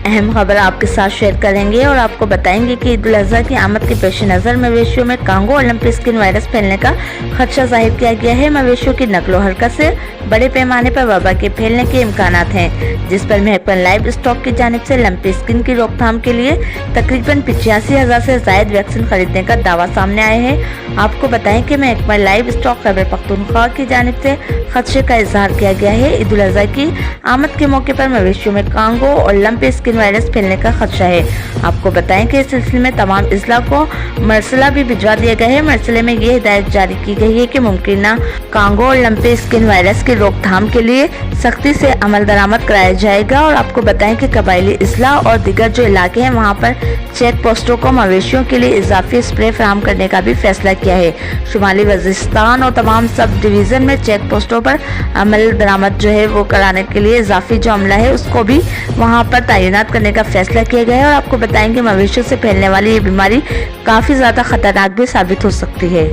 اہم خبر آپ کے ساتھ شیئر کریں گے اور آپ کو بتائیں گے کہ عید الاضحیٰ کی آمد کے پیش نظر مویشیوں میں کانگو اور لمپی اسکن وائرس پھیلنے کا خدشہ ظاہر کیا گیا ہے۔ مویشیوں کی نقل و حرکت سے بڑے پیمانے پر وبا کے پھیلنے کے امکانات ہیں، جس پر محکمہ لائیو اسٹاک کی جانب سے لمپی اسکن کی روک تھام کے لیے تقریباً 85,000 سے زائد ویکسین خریدنے کا دعویٰ سامنے آیا ہے۔ آپ کو بتائیں کہ محکمہ لائیو اسٹاک خیبر پختونخوا کی جانب سے خدشے کا اظہار کیا گیا ہے۔ عید الاضحیٰ کی آمد کے موقع پر مویشیوں میں کانگو اور لمپی اسکن وائرس پھیلنے کا خدشہ ہے۔ آپ کو بتائیں کہ اس سلسلے میں تمام اضلاع کو مرسلہ بھی بھجوا دیا گیا ہے۔ مرسلے میں یہ ہدایت جاری کی گئی ہے کہ ممکنہ کانگو اور لمپی اسکن وائرس کی روک تھام کے لیے سختی سے عمل درآمد کرایا جائے گا، اور آپ کو بتائیں کہ قبائلی اضلاع اور دیگر جو علاقے ہیں وہاں پر چیک پوسٹوں کو مویشیوں کے لیے اضافی اسپرے فراہم کرنے کا بھی فیصلہ کیا ہے۔ شمالی وزیرستان اور تمام سب ڈویژن میں چیک پوسٹوں پر عمل درآمد جو ہے وہ کرانے کے لیے اضافی جو عملہ ہے اس کو بھی وہاں پر تعینات کرنے کا فیصلہ کیا گیا ہے۔ اور آپ کو بتائیں کہ مویشیوں سے پھیلنے والی یہ بیماری کافی زیادہ خطرناک بھی ثابت ہو سکتی ہے۔